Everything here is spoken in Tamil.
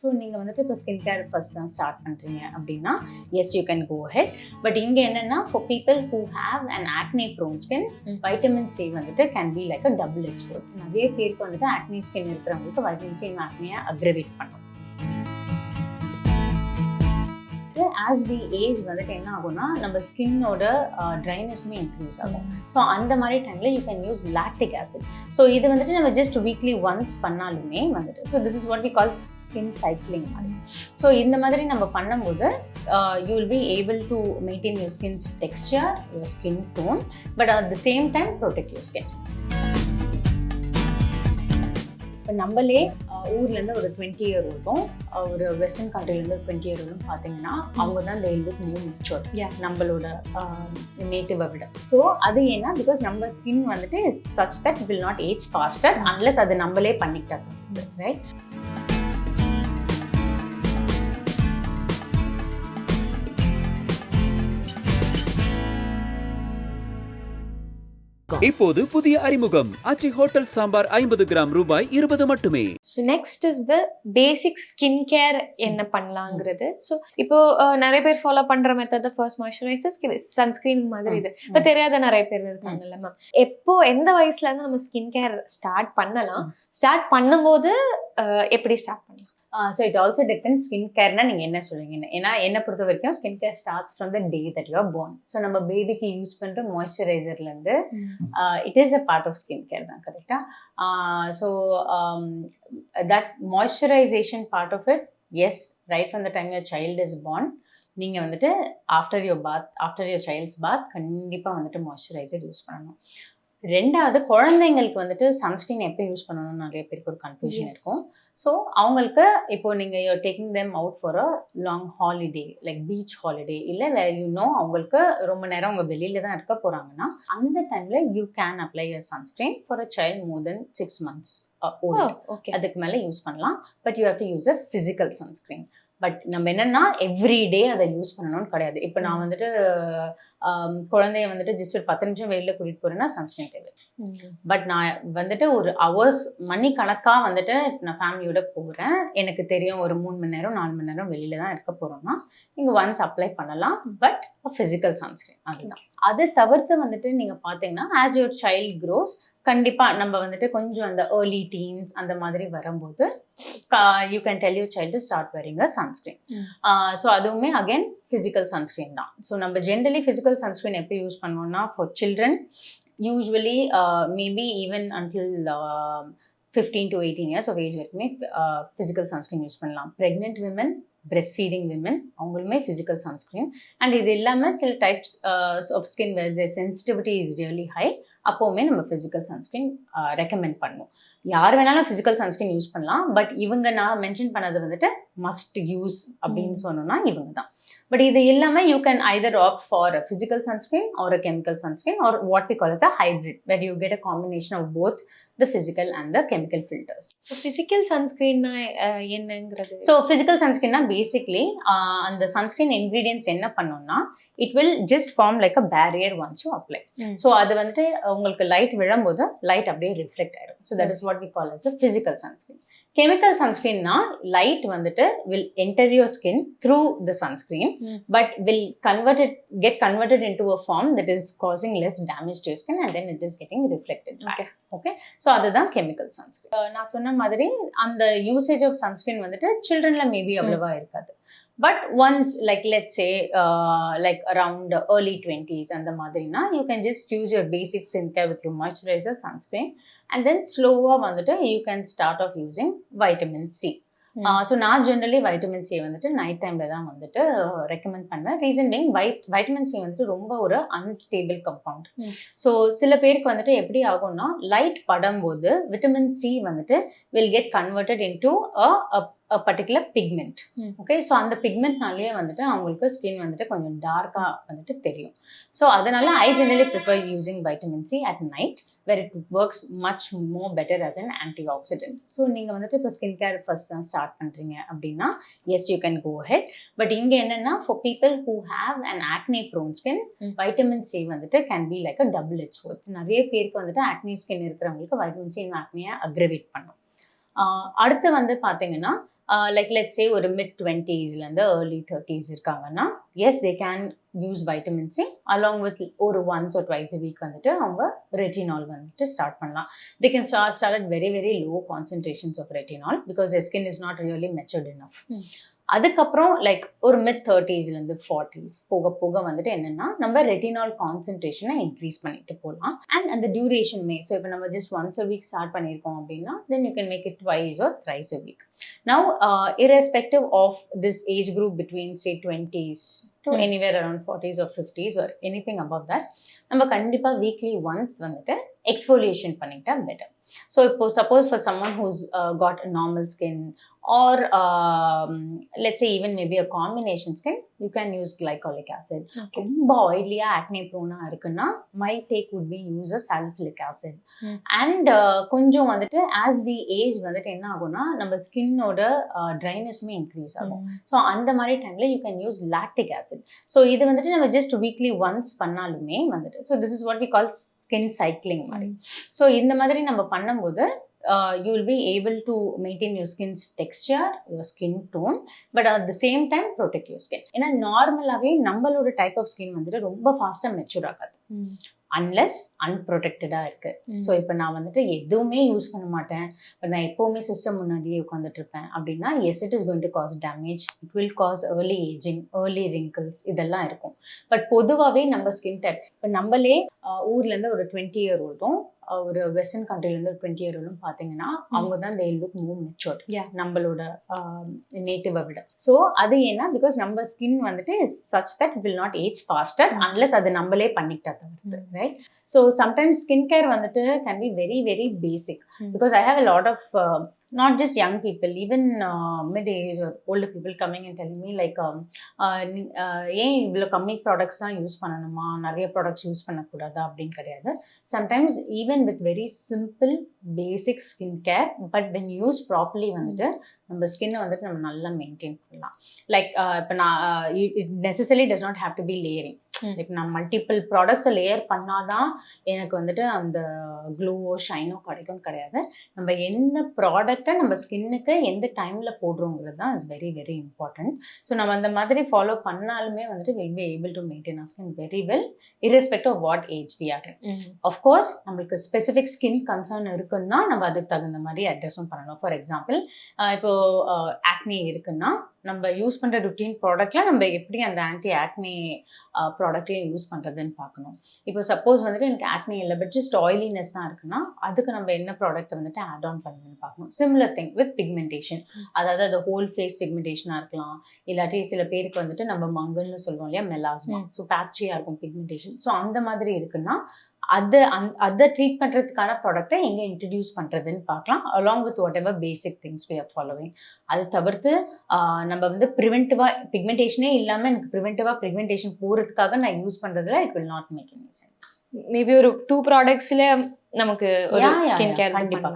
ஸோ நீங்கள் வந்துட்டு இப்போ ஸ்கின் கேர் ஃபர்ஸ்ட் தான் ஸ்டார்ட் பண்ணுறீங்க அப்படின்னா yes you can go ahead. But இங்கே என்னென்னா for people who have and acne prone skin vitamin C வந்துட்டு can be like a double edge sword. நிறைய பேருக்கு வந்துட்டு ஆக்னி ஸ்கின் இருக்கிறவங்களுக்கு வைட்டமின் சி ஆக்னியை அக்ரவேட் பண்ணும். ஆஸ் தி ஏஜ் வந்துட்டு என்ன ஆகும்னா நம்ம ஸ்கின்னோட ட்ரைனஸுமே இன்க்ரீஸ் ஆகும். ஸோ அந்த மாதிரி டைமில் you can use lactic acid. So இது வந்துட்டு நம்ம ஜஸ்ட் வீக்லி ஒன்ஸ் பண்ணாலுமே வந்துட்டு so this is what we call skin cycling மாதிரி. ஸோ இந்த மாதிரி நம்ம பண்ணும்போது you will be able to maintain your skin's texture, your skin tone, but at the same time protect your skin. இப்போ நம்மளே ஊர்லேருந்து ஒரு 20 year oldம் ஒரு வெஸ்டர்ன் கண்ட்ரிலேருந்து ஒரு 20 year oldம் பார்த்தீங்கன்னா அவங்க தான் they look more matured நம்மளோட நேட்டிவை விட. ஸோ அது ஏன்னா பிகாஸ் நம்ம ஸ்கின் வந்துட்டு is such that will not age faster unless அது நம்மளே பண்ணிக்கிட்டாங்க, ரைட்? இப்போது புதிய அறிமுகம் ஆச்சி ஹோட்டல் சாம்பார் 50 கிராம் ரூபாய் 20 மட்டுமே. So next is the basic skin care என்ன பண்ணலாங்கிறது. ஸோ இப்போ நிறைய பேர் ஃபாலோ பண்ற மெத்தட் ஃபர்ஸ்ட் மாய்ஸ்சரைசர், சன்ஸ்கிரீன் மாதிரி இது இப்போ தெரியாத நிறைய பேர் இருக்காங்கல்ல மேம். எப்போ எந்த வயசுல இருந்து நம்ம ஸ்கின் கேர் ஸ்டார்ட் பண்ணலாம்? ஸ்டார்ட் பண்ணும்போது எப்படி ஸ்டார்ட் பண்ணலாம்? So it also depends skin கேர்னா நீங்கள் என்ன சொல்லுவீங்கன்னு. ஏன்னா என்னை பொறுத்த வரைக்கும் skin care starts from the day that you are born. So நம்ம பேபிக்கு யூஸ் பண்ணுற மாய்ஸ்சரைசர்லேருந்து it is a part of skin care தான், கரெக்டாக? So that moisturisation part of it, yes, right from the time your child is born நீங்கள் வந்துட்டு ஆஃப்டர் யுவர் சைல்ட்ஸ் பாத் கண்டிப்பாக வந்துட்டு மாய்ஸ்சரைசர் யூஸ் பண்ணணும். ரெண்டாவது, குழந்தைங்களுக்கு வந்துட்டு சன்ஸ்கிரீன் எப்போ யூஸ் பண்ணணும்னு நிறைய பேருக்கு ஒரு கன்ஃபியூஷன் இருக்கும். ஸோ அவங்களுக்கு இப்போ நீங்கள் your taking them out for a long holiday like beach holiday, இல்லை வேர் அவங்களுக்கு ரொம்ப நேரம் அவங்க வெளியில தான் இருக்க போகிறாங்கன்னா அந்த டைமில் you can apply your sunscreen for a child more then 6 months old. அதுக்கு மேலே யூஸ் பண்ணலாம். But you have to use a physical sunscreen. But நம்ம என்னென்னா எவ்ரிடே அதை யூஸ் பண்ணணும்னு கிடையாது. இப்போ நான் வந்துட்டு குழந்தைய வந்துட்டு ஜஸ்ட் ஒரு 10 நிமிஷம் வெளியில் கூட்டிகிட்டு போகிறேன்னா சன்ஸ்கிரீன் தேவை. பட் நான் வந்துட்டு ஒரு ஹவர்ஸ் மணிக்கணக்காக வந்துட்டு நான் ஃபேமிலியோட போகிறேன், எனக்கு தெரியும் ஒரு 3 மணி நேரம் 4 மணி நேரம் வெளியில தான் இருக்க போகிறோம்னா நீங்கள் ஒன்ஸ் அப்ளை பண்ணலாம். பட் ஃபிசிக்கல் சன்ஸ்கிரீன் அதுதான். அதை தவிர்த்து வந்துட்டு நீங்கள் பார்த்தீங்கன்னா ஆஸ் யுவர் சைல்ட் க்ரோஸ் கண்டிப்பாக நம்ம வந்துட்டு கொஞ்சம் அந்த ஏர்லி டீன்ஸ் அந்த மாதிரி வரும்போது you can tell your child start wearing a sunscreen. So அதுவுமே அகெயின் ஃபிசிக்கல் சன்ஸ்கிரீன் தான். ஸோ நம்ம ஜென்ரலி ஃபிசிக்கல் சன்ஸ்கிரீன் எப்படி யூஸ் பண்ணுவோம்னா for children usually maybe even until 15 to 18 years of age வரைக்குமே ஃபிசிக்கல் சன்ஸ்கிரீன் யூஸ் பண்ணலாம். Pregnant women, breast feeding women அவங்களுமே ஃபிசிக்கல் சன்ஸ்கிரீன். அண்ட் இது இல்லாமல் சில types of skin where the sensitivity is really high, அப்போவுமே நம்ம ஃபிசிக்கல் சன்ஸ்கிரீன் ரெக்கமெண்ட் பண்ணுவோம். யார் வேணாலும் ஃபிசிக்கல் சன்ஸ்கிரீன் யூஸ் பண்ணலாம். பட் இவங்க நான் மென்ஷன் பண்ணது வந்துட்டு மஸ்ட் யூஸ் அப்படின்னு சொன்னோம்னா இவங்க தான். பட் இது இல்லாமல் you can either opt for a physical sunscreen or a chemical sunscreen or what we call as a hybrid where you get a combination of both the physical and the chemical filters. So physical sunscreen என்னங்கிறது? So physical sunscreen basically அந்த sunscreen ingredients என்ன பண்ணும்னா it will just form like a barrier once you apply. So அது வந்துட்டு உங்களுக்கு லைட் விழும்போது லைட் அப்படியே ரிஃப்ளெக்ட் ஆயிடும். So that is what we call as a physical sunscreen. Chemical sunscreen na light வந்துட்டு will enter your skin through the sunscreen but will get converted into a form that is causing less damage to your skin and then it is getting reflected back. Okay, so அதுதான் chemical sunscreen. நான் சொன்ன மாதிரி அந்த usage of sunscreen வந்துட்டு childrenல maybe அவ்வளவா இருக்காது. But once, like let's say like around early 20s and the madrina, you can just use your basic skincare with your moisturizer, sunscreen, and then slower vandu you can start off using vitamin C. So நான் ஜென்ரலி வைட்டமின் சி வந்துட்டு நைட் டைம்ல தான் வந்துட்டு ரெக்கமெண்ட் பண்ணுவேன். ரீசன் பீங் வைட்டமின் சி வந்துட்டு ரொம்ப ஒரு அன்ஸ்டேபிள் கம்பவுண்ட். ஸோ சில பேருக்கு வந்துட்டு எப்படி ஆகும்னா லைட் படும்போது விட்டமின் சி வந்துட்டு will get converted into a particular pigment. Okay, so அந்த பிக்மெண்ட்னாலேயே வந்துட்டு அவங்களுக்கு ஸ்கின் வந்துட்டு கொஞ்சம் டார்க்காக வந்துட்டு தெரியும். ஸோ அதனால I generally prefer using vitamin C at night where it works much more better as an antioxidant. So நீங்கள் வந்துட்டு இப்போ ஸ்கின் கேர் ஃபர்ஸ்ட் தான் ஸ்டார்ட் பண்ணுறீங்க அப்படின்னா yes you can go ahead. But இங்கே என்னென்னா for people who have an acne prone skin vitamin C வந்துட்டு can be like a double edge sword. நிறைய பேருக்கு வந்துட்டு ஆக்னே ஸ்கின் இருக்கிறவங்களுக்கு வைட்டமின் சி ஆக்னியை அக்ரவேட் பண்ணும். அடுத்து வந்து பார்த்தீங்கன்னா லைக் லெட்ஸ் சே ஒரு mid-20s early 30s இருக்காங்கன்னா yes they can use vitamin C along with ஒரு once or twice a week வந்துட்டு அவங்க ரெட்டினால் வந்துட்டு ஸ்டார்ட் பண்ணலாம். they can start at very very low concentrations of retinol because their skin is not really matured enough. அதுக்கப்புறம் லைக் ஒரு mid-30s 40s போக போக வந்துட்டு என்னன்னா நம்ம ரெட்டினால் கான்சென்ட்ரேஷனை இன்க்ரீஸ் பண்ணிட்டு போகலாம். அண்ட் அந்த டியூரேஷனுமே ஸோ இப்போ நம்ம just once a week start பண்ணியிருக்கோம் அப்படின்னா then you can make it twice or thrice a week. Now irrespective of this age group between say 20s to anywhere around 40s or 50s or anything above that, நம்ம கண்டிப்பாக வீக்லி ஒன்ஸ் வந்துட்டு எக்ஸ்ஃபோலியேஷன் பண்ணிட்டா பெட்டர். ஸோ இப்போ suppose for someone who's got normal skin or let's say even maybe a combination skin, you can use glycolic acid. ரொம்ப ஆயிலியா ஆக்னே ப்ரோனா இருக்குன்னா my take would be use a salicylic acid. and கொஞ்சம் வந்துட்டு as we age வந்துட்டு என்ன ஆகும்னா நம்ம ஸ்கின்னோட ட்ரைனஸுமே இன்க்ரீஸ் ஆகும். ஸோ அந்த மாதிரி டைம்ல you can use lactic acid. So இது வந்துட்டு நம்ம ஜஸ்ட் வீக்லி ஒன்ஸ் பண்ணாலுமே வந்துட்டு so this is what we call skin cycling மாதிரி. ஸோ இந்த மாதிரி நம்ம பண்ணும்போது you will be able to maintain your skin's texture, your skin tone, but at the same time protect your skin. ஏன்னா நார்மலாகவே நம்மளோட டைப் ஆஃப் ஸ்கின் வந்துட்டு ரொம்ப ஃபாஸ்ட்டாக மெச்சூர் ஆகாது அன்லெஸ் அன்ப்ரொடெக்டடாக இருக்குது. ஸோ இப்போ நான் வந்துட்டு எதுவுமே யூஸ் பண்ண மாட்டேன், பட் நான் எப்போவுமே சிஸ்டம் முன்னாடியே உட்காந்துட்டு இருப்பேன் அப்படின்னா yes it is going to cause damage, it will cause early ageing, early wrinkles இதெல்லாம் இருக்கும். பட் பொதுவாகவே நம்ம ஸ்கின் டைப் இப்போ நம்மளே ஊர்லேருந்து ஒரு 20-year-old ஒரு வெஸ்டர்ன் கண்ட்ரிலேருந்து ஒரு 20-year-old பார்த்தீங்கன்னா அவங்க தான் தே லுக் மோர் மெச்சூர்ட் நம்மளோட நேட்டிவை விட. ஸோ அது ஏன்னா பிகாஸ் நம்ம ஸ்கின் வந்துட்டு such that will not age faster unless அது நம்மளே பண்ணிக்கிட்டா தவிர்த்து, right? So sometimes skin care வந்துட்டு can be very very basic because I have a lot of not just young people, even mid-age or older people coming and telling me like ஏன் இவ்வளோ கம்மி ப்ராடக்ட்ஸ் தான் யூஸ் பண்ணணுமா, நிறைய ப்ராடக்ட்ஸ் யூஸ் பண்ணக்கூடாதா அப்படின்னு கிடையாது. Sometimes even with very simple basic skin care but when use properly வந்துட்டு நம்ம ஸ்கின்னை வந்துட்டு நம்ம நல்லா மெயின்டைன் பண்ணலாம். லைக் இப்போ நான் it necessary does not have to be layering. Like நான் மல்டிபிள் ப்ராடக்ட்ஸை லேயர் பண்ணாதான் எனக்கு வந்துட்டு அந்த க்ளோவோ ஷைனோ கிடையாது. நம்ம எந்த ப்ராடக்டை நம்ம ஸ்கின்னுக்கு எந்த டைமில் போடுறோங்கிறது தான் is very very important. So நம்ம அந்த மாதிரி ஃபாலோ பண்ணாலுமே வந்துட்டு will be able to maintain our skin very well irrespective of what age we are in. Of course நம்மளுக்கு ஸ்பெசிஃபிக் ஸ்கின் கன்சர்ன் இருக்குன்னா நம்ம அதுக்கு தகுந்த மாதிரி அட்ரஸும் பண்ணணும். ஃபார் எக்ஸாம்பிள் இப்போ ஆக்னே இருக்குன்னா நம்ம யூஸ் பண்ணுற ருட்டீன் ப்ராடக்டில் நம்ம எப்படி அந்த ஆன்டி ஆக்னே ப்ராடக்ட்லேயும் யூஸ் பண்ணுறதுன்னு பார்க்கணும். இப்போ சப்போஸ் வந்துட்டு எனக்கு ஆக்னே இல்லை பட் ஜஸ்ட் ஆயிலினஸ் தான் இருக்குன்னா அதுக்கு நம்ம என்ன ப்ராடக்ட்டை வந்துட்டு ஆட் ஆன் பண்ணுறதுன்னு பார்க்கணும். சிமிலர் திங் வித் பிக்மெண்டேஷன், அதாவது அது ஹோல் ஃபேஸ் பிக்மெண்டேஷனாக இருக்கலாம், இல்லாட்டி சில பேருக்கு வந்துட்டு நம்ம மங்கல்னு சொல்லுவோம் இல்லையா, மெலாஸ்மா, ஸோ பேட்சியாக இருக்கும் பிக்மெண்டேஷன். ஸோ அந்த மாதிரி இருக்குன்னா அதை ட்ரீட் பண்ணுறதுக்கான ப்ராடக்டை எங்கே இன்ட்ரடியூஸ் பண்ணுறதுன்னு பார்க்கலாம் along with whatever basic things we are following. அது தவிர்த்து நம்ம வந்து ப்ரிவென்டிவாக பிக்மெண்டேஷனே இல்லாமல் எனக்கு ப்ரிவென்டிவாக பிக்மெண்டேஷன் போகிறதுக்காக நான் யூஸ் பண்ணுறதுல it will not make any sense. Maybe ஒரு 2 ப்ராடக்ட்ஸ்ல நமக்கு ஒரு ஸ்கின் கேர் கண்டிப்பாக